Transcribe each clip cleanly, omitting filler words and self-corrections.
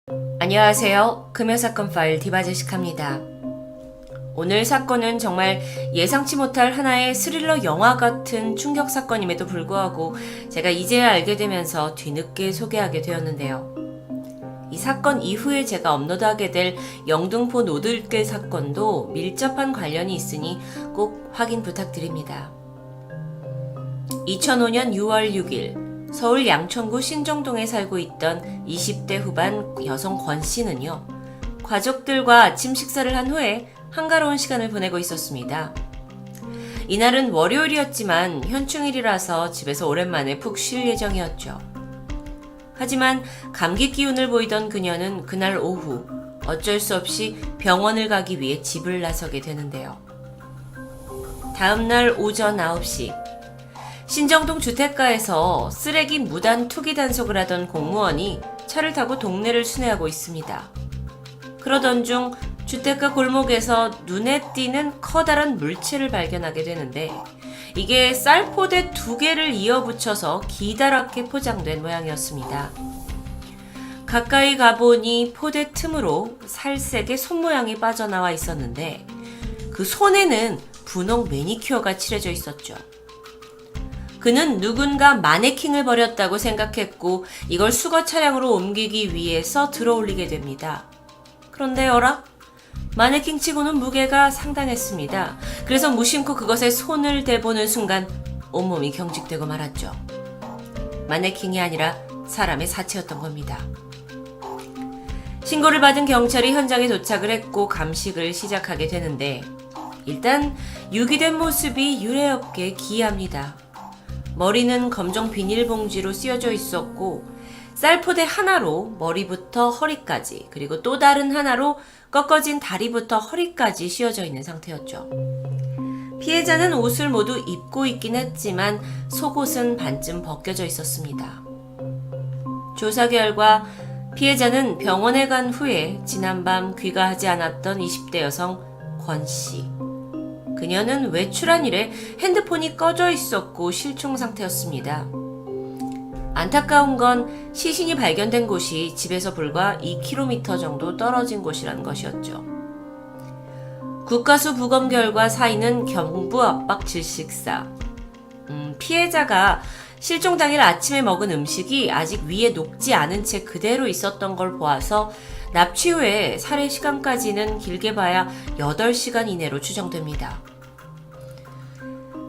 안녕하세요. 금요사건 파일 디바제식합니다. 오늘 사건은 정말 예상치 못할 하나의 스릴러 영화 같은 충격 사건임에도 불구하고 제가 이제야 알게 되면서 뒤늦게 소개하게 되었는데요. 이 사건 이후에 제가 업로드하게 될 영등포 노들길 사건도 밀접한 관련이 있으니 꼭 확인 부탁드립니다. 2005년 6월 6일 서울 양천구 신정동에 살고 있던 20대 후반 여성 권 씨는요, 가족들과 아침 식사를 한 후에 한가로운 시간을 보내고 있었습니다. 이날은 월요일이었지만 현충일이라서 집에서 오랜만에 푹 쉴 예정이었죠. 하지만 감기 기운을 보이던 그녀는 그날 오후 어쩔 수 없이 병원을 가기 위해 집을 나서게 되는데요. 다음날 오전 9시 신정동 주택가에서 쓰레기 무단 투기 단속을 하던 공무원이 차를 타고 동네를 순회하고 있습니다. 그러던 중 주택가 골목에서 눈에 띄는 커다란 물체를 발견하게 되는데 이게 쌀포대 2개를 이어붙여서 기다랗게 포장된 모양이었습니다. 가까이 가보니 포대 틈으로 살색의 손모양이 빠져나와 있었는데 그 손에는 분홍 매니큐어가 칠해져 있었죠. 그는 누군가 마네킹을 버렸다고 생각했고 이걸 수거 차량으로 옮기기 위해서 들어올리게 됩니다. 그런데 어라? 마네킹 치고는 무게가 상당했습니다. 그래서 무심코 그것에 손을 대보는 순간 온몸이 경직되고 말았죠. 마네킹이 아니라 사람의 사체였던 겁니다. 신고를 받은 경찰이 현장에 도착을 했고 감식을 시작하게 되는데 일단 유기된 모습이 유례없게 기이합니다. 머리는 검정 비닐봉지로 씌워져 있었고 쌀포대 하나로 머리부터 허리까지 그리고 또 다른 하나로 꺾어진 다리부터 허리까지 씌워져 있는 상태였죠. 피해자는 옷을 모두 입고 있긴 했지만 속옷은 반쯤 벗겨져 있었습니다. 조사 결과 피해자는 병원에 간 후에 지난밤 귀가하지 않았던 20대 여성 권 씨. 그녀는 외출한 이래 핸드폰이 꺼져 있었고 실종 상태였습니다. 안타까운 건 시신이 발견된 곳이 집에서 불과 2km 정도 떨어진 곳이라는 것이었죠. 국가수 부검 결과 사인은 경부 압박 질식사. 피해자가 실종 당일 아침에 먹은 음식이 아직 위에 녹지 않은 채 그대로 있었던 걸 보아서 납치 후에 살해 시간까지는 길게 봐야 8시간 이내로 추정됩니다.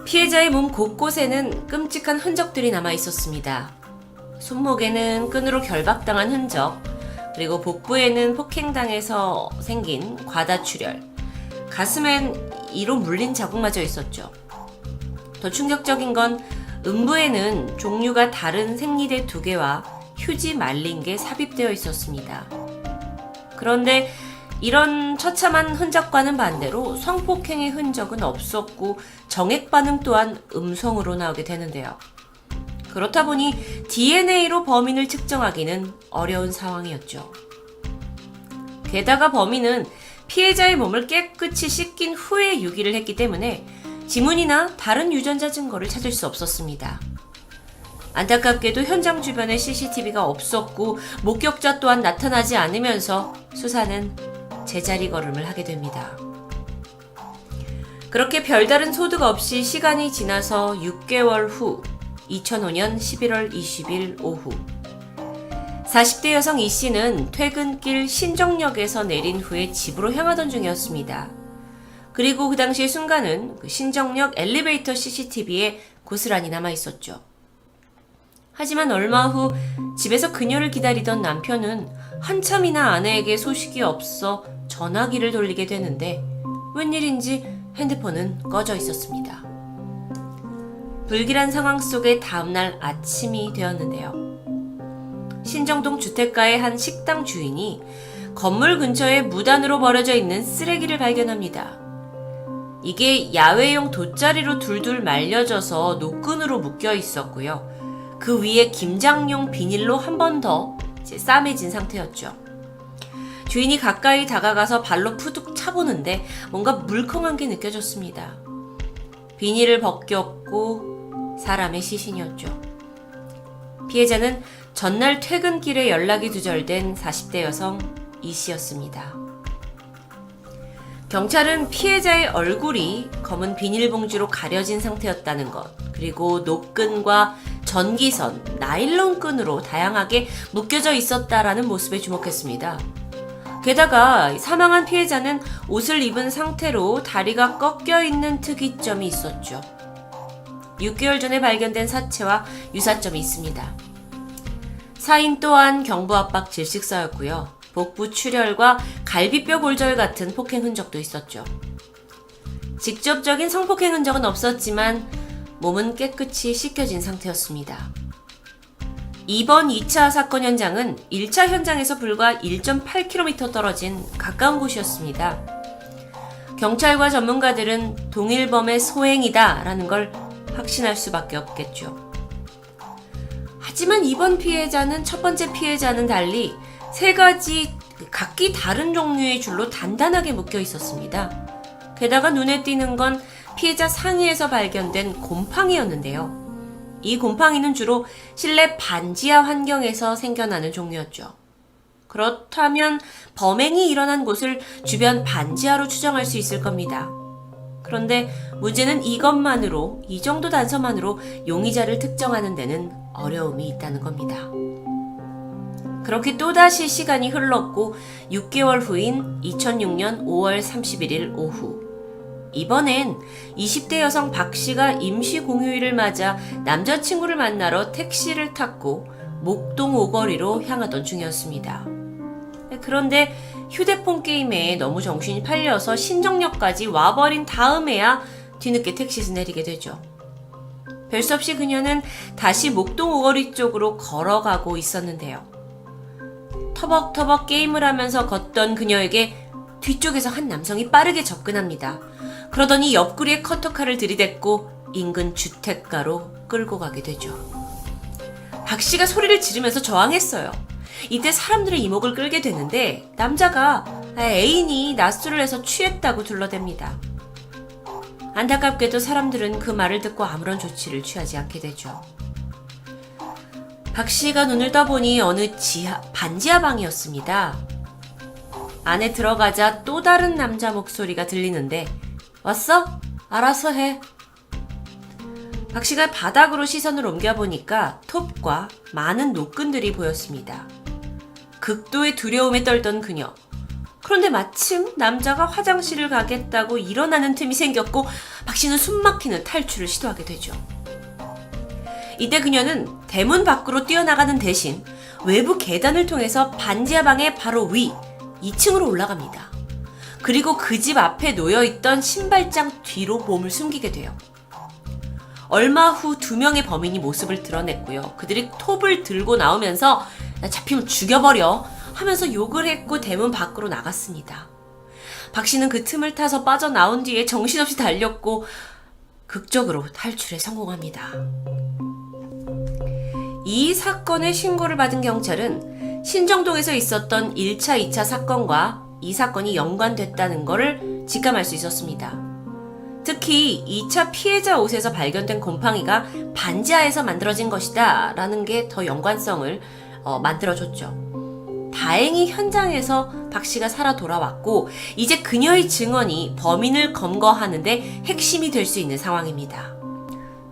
피해자의 몸 곳곳에는 끔찍한 흔적들이 남아 있었습니다. 손목에는 끈으로 결박당한 흔적, 그리고 복부에는 폭행당해서 생긴 과다출혈, 가슴엔 이로 물린 자국마저 있었죠. 더 충격적인 건 음부에는 종류가 다른 생리대 2개와 휴지 말린 게 삽입되어 있었습니다. 그런데 이런 처참한 흔적과는 반대로 성폭행의 흔적은 없었고 정액 반응 또한 음성으로 나오게 되는데요. 그렇다 보니 DNA로 범인을 측정하기는 어려운 상황이었죠. 게다가 범인은 피해자의 몸을 깨끗이 씻긴 후에 유기를 했기 때문에 지문이나 다른 유전자 증거를 찾을 수 없었습니다. 안타깝게도 현장 주변에 CCTV가 없었고 목격자 또한 나타나지 않으면서 수사는 제자리 걸음을 하게 됩니다. 그렇게 별다른 소득 없이 시간이 지나서 6개월 후 2005년 11월 20일 오후 40대 여성 이 씨는 퇴근길 신정역에서 내린 후에 집으로 향하던 중이었습니다. 그리고 그 당시의 순간은 그 신정역 엘리베이터 CCTV에 고스란히 남아있었죠. 하지만 얼마 후 집에서 그녀를 기다리던 남편은 한참이나 아내에게 소식이 없어 전화기를 돌리게 되는데 웬일인지 핸드폰은 꺼져 있었습니다. 불길한 상황 속에 다음날 아침이 되었는데요. 신정동 주택가의 한 식당 주인이 건물 근처에 무단으로 버려져 있는 쓰레기를 발견합니다. 이게 야외용 돗자리로 둘둘 말려져서 노끈으로 묶여 있었고요. 그 위에 김장용 비닐로 한 번 더 싸매진 상태였죠. 주인이 가까이 다가가서 발로 푸둑 차보는데 뭔가 물컹한 게 느껴졌습니다. 비닐을 벗겼고 사람의 시신이었죠. 피해자는 전날 퇴근길에 연락이 두절된 40대 여성 이 씨였습니다. 경찰은 피해자의 얼굴이 검은 비닐봉지로 가려진 상태였다는 것, 그리고 노끈과 전기선, 나일론 끈으로 다양하게 묶여져 있었다라는 모습에 주목했습니다. 게다가 사망한 피해자는 옷을 입은 상태로 다리가 꺾여 있는 특이점이 있었죠. 6개월 전에 발견된 사체와 유사점이 있습니다. 사인 또한 경부 압박 질식사였고요. 복부 출혈과 갈비뼈 골절 같은 폭행 흔적도 있었죠. 직접적인 성폭행 흔적은 없었지만 몸은 깨끗이 씻겨진 상태였습니다. 이번 2차 사건 현장은 1차 현장에서 불과 1.8km 떨어진 가까운 곳이었습니다. 경찰과 전문가들은 동일범의 소행이다라는 걸 확신할 수밖에 없겠죠. 하지만 이번 피해자는 첫 번째 피해자는 달리 3가지 각기 다른 종류의 줄로 단단하게 묶여 있었습니다. 게다가 눈에 띄는 건 피해자 상의에서 발견된 곰팡이였는데요. 이 곰팡이는 주로 실내 반지하 환경에서 생겨나는 종류였죠. 그렇다면 범행이 일어난 곳을 주변 반지하로 추정할 수 있을 겁니다. 그런데 문제는 이것만으로, 이 정도 단서만으로 용의자를 특정하는 데는 어려움이 있다는 겁니다. 그렇게 또다시 시간이 흘렀고 6개월 후인 2006년 5월 31일 오후, 이번엔 20대 여성 박 씨가 임시 공휴일을 맞아 남자친구를 만나러 택시를 탔고 목동 오거리로 향하던 중이었습니다. 그런데 휴대폰 게임에 너무 정신이 팔려서 신정역까지 와버린 다음에야 뒤늦게 택시에서 내리게 되죠. 별 수 없이 그녀는 다시 목동 오거리 쪽으로 걸어가고 있었는데요. 터벅터벅 게임을 하면서 걷던 그녀에게 뒤쪽에서 한 남성이 빠르게 접근합니다. 그러더니 옆구리에 커터칼을 들이댔고 인근 주택가로 끌고 가게 되죠. 박 씨가 소리를 지르면서 저항했어요. 이때 사람들의 이목을 끌게 되는데 남자가 애인이 낮술을 해서 취했다고 둘러댑니다. 안타깝게도 사람들은 그 말을 듣고 아무런 조치를 취하지 않게 되죠. 박 씨가 눈을 떠보니 어느 반지하 방이었습니다. 안에 들어가자 또 다른 남자 목소리가 들리는데 왔어? 알아서 해. 박 씨가 바닥으로 시선을 옮겨보니까 톱과 많은 노끈들이 보였습니다. 극도의 두려움에 떨던 그녀. 그런데 마침 남자가 화장실을 가겠다고 일어나는 틈이 생겼고 박 씨는 숨막히는 탈출을 시도하게 되죠. 이때 그녀는 대문 밖으로 뛰어나가는 대신 외부 계단을 통해서 반지하 방의 바로 위 2층으로 올라갑니다. 그리고 그 집 앞에 놓여있던 신발장 뒤로 몸을 숨기게 돼요. 얼마 후 2명의 범인이 모습을 드러냈고요. 그들이 톱을 들고 나오면서 나 잡히면 죽여버려 하면서 욕을 했고 대문 밖으로 나갔습니다. 박 씨는 그 틈을 타서 빠져나온 뒤에 정신없이 달렸고 극적으로 탈출에 성공합니다. 이 사건의 신고를 받은 경찰은 신정동에서 있었던 1차, 2차 사건과 이 사건이 연관됐다는 것을 직감할 수 있었습니다. 특히 2차 피해자 옷에서 발견된 곰팡이가 반지하에서 만들어진 것이다 라는 게 더 연관성을 만들어줬죠. 다행히 현장에서 박 씨가 살아 돌아왔고 이제 그녀의 증언이 범인을 검거하는데 핵심이 될 수 있는 상황입니다.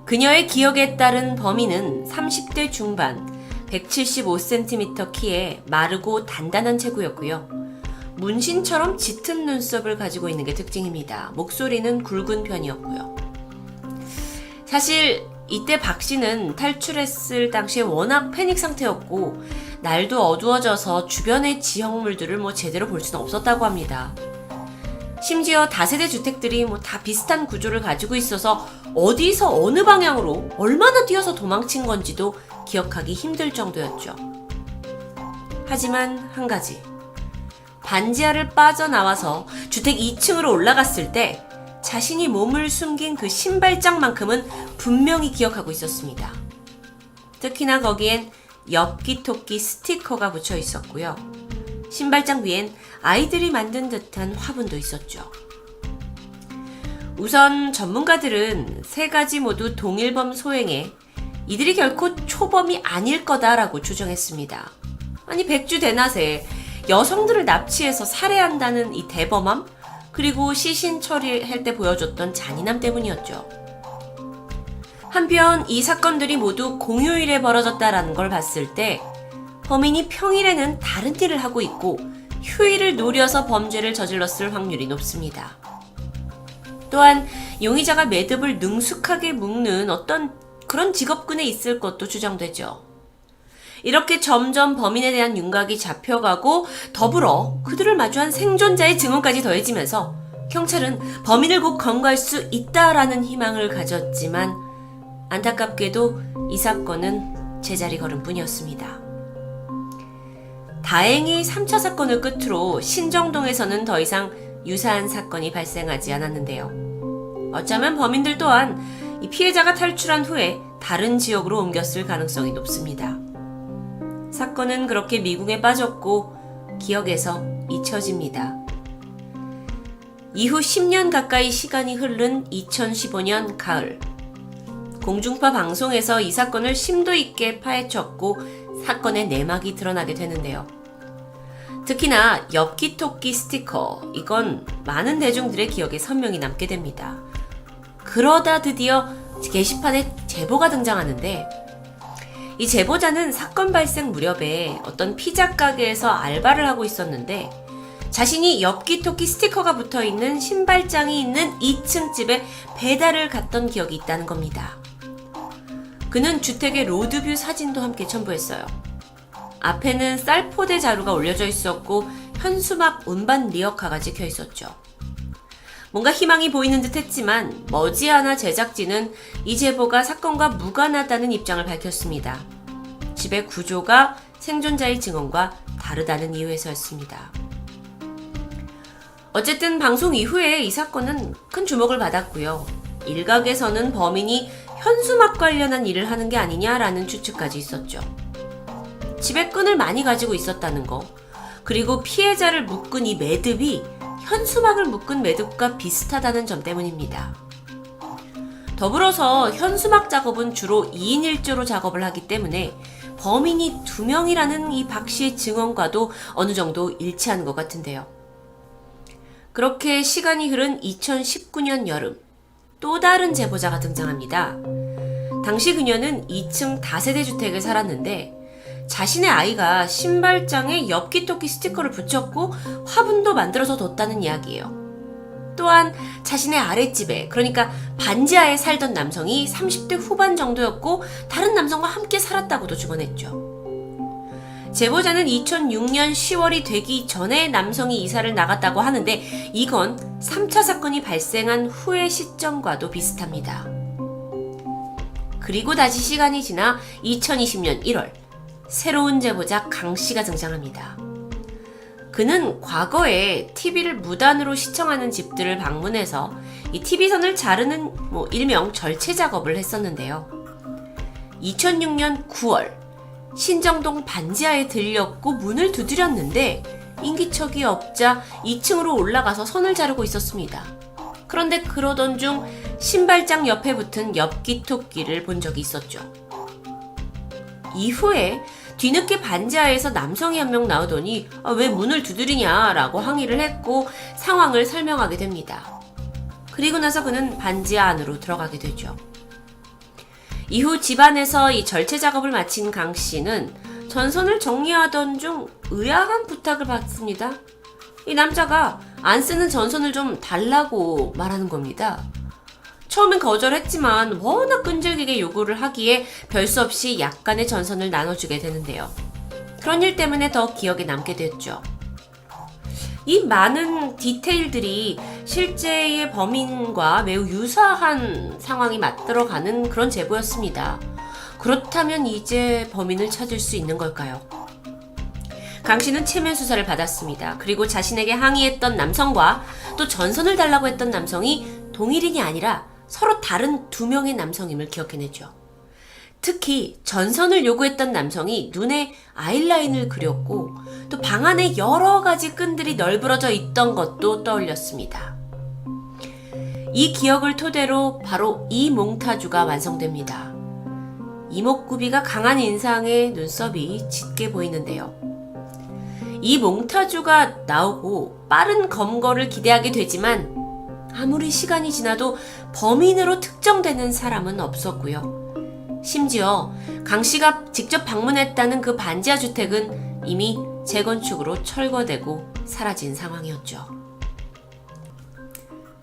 그녀의 기억에 따른 범인은 30대 중반, 175cm 키에 마르고 단단한 체구였고요. 문신처럼 짙은 눈썹을 가지고 있는 게 특징입니다. 목소리는 굵은 편이었고요. 사실 이때 박 씨는 탈출했을 당시에 워낙 패닉 상태였고 날도 어두워져서 주변의 지형물들을 제대로 볼 수는 없었다고 합니다. 심지어 다세대 주택들이 다 비슷한 구조를 가지고 있어서 어디서 어느 방향으로 얼마나 뛰어서 도망친 건지도 기억하기 힘들 정도였죠. 하지만 한 가지. 반지하를 빠져나와서 주택 2층으로 올라갔을 때 자신이 몸을 숨긴 그 신발장만큼은 분명히 기억하고 있었습니다. 특히나 거기엔 엽기토끼 스티커가 붙여 있었고요. 신발장 위엔 아이들이 만든 듯한 화분도 있었죠. 우선 전문가들은 3가지 모두 동일범 소행에 이들이 결코 초범이 아닐 거다라고 추정했습니다. 아니 백주대낮에 여성들을 납치해서 살해한다는 이 대범함, 그리고 시신 처리할 때 보여줬던 잔인함 때문이었죠. 한편 이 사건들이 모두 공휴일에 벌어졌다라는 걸 봤을 때 범인이 평일에는 다른 일을 하고 있고 휴일을 노려서 범죄를 저질렀을 확률이 높습니다. 또한 용의자가 매듭을 능숙하게 묶는 어떤 그런 직업군에 있을 것도 추정되죠. 이렇게 점점 범인에 대한 윤곽이 잡혀가고 더불어 그들을 마주한 생존자의 증언까지 더해지면서 경찰은 범인을 곧 검거할 수 있다라는 희망을 가졌지만 안타깝게도 이 사건은 제자리 걸음뿐이었습니다. 다행히 3차 사건을 끝으로 신정동에서는 더 이상 유사한 사건이 발생하지 않았는데요. 어쩌면 범인들 또한 이 피해자가 탈출한 후에 다른 지역으로 옮겼을 가능성이 높습니다. 사건은 그렇게 미궁에 빠졌고 기억에서 잊혀집니다. 이후 10년 가까이 시간이 흐른 2015년 가을, 공중파 방송에서 이 사건을 심도 있게 파헤쳤고 사건의 내막이 드러나게 되는데요. 특히나 엽기토끼 스티커, 이건 많은 대중들의 기억에 선명히 남게 됩니다. 그러다 드디어 게시판에 제보가 등장하는데 이 제보자는 사건 발생 무렵에 어떤 피자 가게에서 알바를 하고 있었는데 자신이 엽기토끼 스티커가 붙어있는 신발장이 있는 2층 집에 배달을 갔던 기억이 있다는 겁니다. 그는 주택의 로드뷰 사진도 함께 첨부했어요. 앞에는 쌀포대 자루가 올려져 있었고 현수막 운반 리어카가 찍혀 있었죠. 뭔가 희망이 보이는 듯 했지만 머지않아 제작진은 이 제보가 사건과 무관하다는 입장을 밝혔습니다. 집의 구조가 생존자의 증언과 다르다는 이유에서였습니다. 어쨌든 방송 이후에 이 사건은 큰 주목을 받았고요. 일각에서는 범인이 현수막 관련한 일을 하는 게 아니냐라는 추측까지 있었죠. 집에 끈을 많이 가지고 있었다는 거, 그리고 피해자를 묶은 이 매듭이 현수막을 묶은 매듭과 비슷하다는 점 때문입니다. 더불어서 현수막 작업은 주로 2인 1조로 작업을 하기 때문에 범인이 2명이라는 이 박 씨의 증언과도 어느 정도 일치하는 것 같은데요. 그렇게 시간이 흐른 2019년 여름, 또 다른 제보자가 등장합니다. 당시 그녀는 2층 다세대 주택에 살았는데 자신의 아이가 신발장에 엽기토끼 스티커를 붙였고 화분도 만들어서 뒀다는 이야기예요. 또한 자신의 아랫집에, 그러니까 반지하에 살던 남성이 30대 후반 정도였고 다른 남성과 함께 살았다고도 증언했죠. 제보자는 2006년 10월이 되기 전에 남성이 이사를 나갔다고 하는데 이건 3차 사건이 발생한 후의 시점과도 비슷합니다. 그리고 다시 시간이 지나 2020년 1월, 새로운 제보자 강 씨가 등장합니다. 그는 과거에 TV를 무단으로 시청하는 집들을 방문해서 이 TV선을 자르는 일명 절체 작업을 했었는데요. 2006년 9월, 신정동 반지하에 들렸고 문을 두드렸는데 인기척이 없자 2층으로 올라가서 선을 자르고 있었습니다. 그런데 그러던 중 신발장 옆에 붙은 엽기토끼를 본 적이 있었죠. 이후에 뒤늦게 반지하에서 남성이 한 명 나오더니 왜 문을 두드리냐라고 항의를 했고 상황을 설명하게 됩니다. 그리고 나서 그는 반지하 안으로 들어가게 되죠. 이후 집안에서 이 절체 작업을 마친 강 씨는 전선을 정리하던 중 의아한 부탁을 받습니다. 이 남자가 안 쓰는 전선을 좀 달라고 말하는 겁니다. 처음엔 거절했지만 워낙 끈질기게 요구를 하기에 별 수 없이 약간의 전선을 나눠주게 되는데요. 그런 일 때문에 더 기억에 남게 됐죠. 이 많은 디테일들이 실제의 범인과 매우 유사한 상황이 맞들어가는 그런 제보였습니다. 그렇다면 이제 범인을 찾을 수 있는 걸까요? 강 씨는 체면 수사를 받았습니다. 그리고 자신에게 항의했던 남성과 또 전선을 달라고 했던 남성이 동일인이 아니라 서로 다른 2명의 남성임을 기억해내죠. 특히 전선을 요구했던 남성이 눈에 아이라인을 그렸고 또 방 안에 여러 가지 끈들이 널브러져 있던 것도 떠올렸습니다. 이 기억을 토대로 바로 이 몽타주가 완성됩니다. 이목구비가 강한 인상에 눈썹이 짙게 보이는데요. 이 몽타주가 나오고 빠른 검거를 기대하게 되지만 아무리 시간이 지나도 범인으로 특정되는 사람은 없었고요. 심지어 강 씨가 직접 방문했다는 그 반지하 주택은 이미 재건축으로 철거되고 사라진 상황이었죠.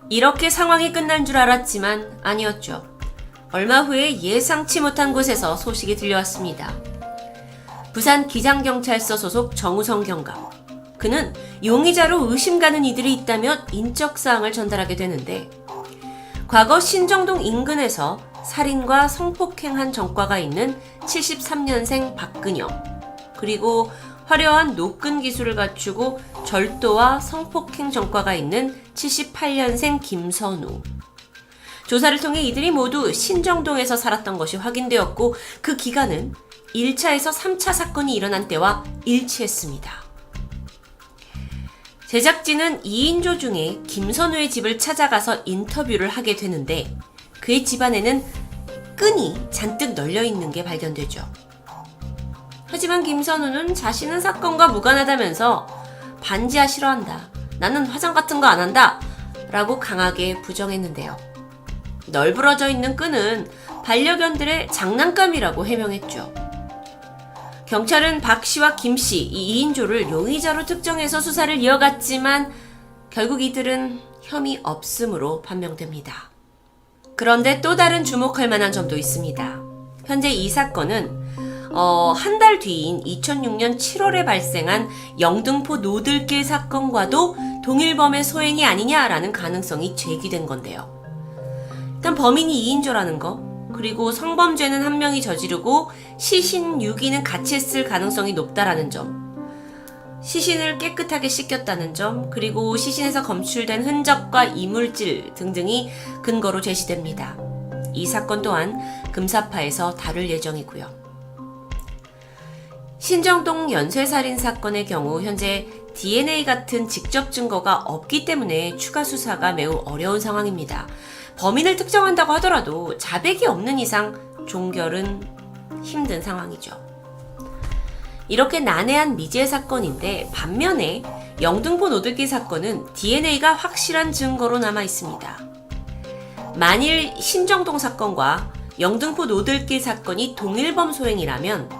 이렇게 상황이 끝난 줄 알았지만 아니었죠. 얼마 후에 예상치 못한 곳에서 소식이 들려왔습니다. 부산 기장경찰서 소속 정우성 경감. 그는 용의자로 의심가는 이들이 있다며 인적사항을 전달하게 되는데 과거 신정동 인근에서 살인과 성폭행한 전과가 있는 73년생 박근영, 그리고 화려한 노끈 기술을 갖추고 절도와 성폭행 전과가 있는 78년생 김선우. 조사를 통해 이들이 모두 신정동에서 살았던 것이 확인되었고 그 기간은 1차에서 3차 사건이 일어난 때와 일치했습니다. 제작진은 2인조 중에 김선우의 집을 찾아가서 인터뷰를 하게 되는데 그의 집안에는 끈이 잔뜩 널려있는 게 발견되죠. 하지만 김선우는 자신은 사건과 무관하다면서 반지하 싫어한다. 나는 화장 같은 거 안 한다. 라고 강하게 부정했는데요. 널브러져 있는 끈은 반려견들의 장난감이라고 해명했죠. 경찰은 박 씨와 김 씨, 이 2인조를 용의자로 특정해서 수사를 이어갔지만 결국 이들은 혐의 없음으로 판명됩니다. 그런데 또 다른 주목할 만한 점도 있습니다. 현재 이 사건은 한 달 뒤인 2006년 7월에 발생한 영등포 노들길 사건과도 동일범의 소행이 아니냐라는 가능성이 제기된 건데요. 일단 범인이 2인조라는 거, 그리고 성범죄는 한 명이 저지르고 시신 유기는 같이 했을 가능성이 높다라는 점, 시신을 깨끗하게 씻겼다는 점, 그리고 시신에서 검출된 흔적과 이물질 등등이 근거로 제시됩니다. 이 사건 또한 금사파에서 다룰 예정이고요. 신정동 연쇄살인 사건의 경우 현재 DNA 같은 직접 증거가 없기 때문에 추가 수사가 매우 어려운 상황입니다. 범인을 특정한다고 하더라도 자백이 없는 이상 종결은 힘든 상황이죠. 이렇게 난해한 미제 사건인데 반면에 영등포 노들길 사건은 DNA가 확실한 증거로 남아 있습니다. 만일 신정동 사건과 영등포 노들길 사건이 동일범 소행이라면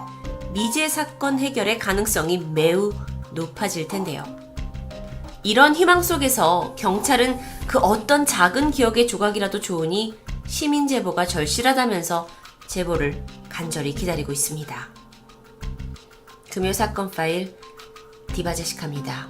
미제 사건 해결의 가능성이 매우 높아질 텐데요. 이런 희망 속에서 경찰은 그 어떤 작은 기억의 조각이라도 좋으니 시민 제보가 절실하다면서 제보를 간절히 기다리고 있습니다. 금요 사건 파일 디바제시카입니다.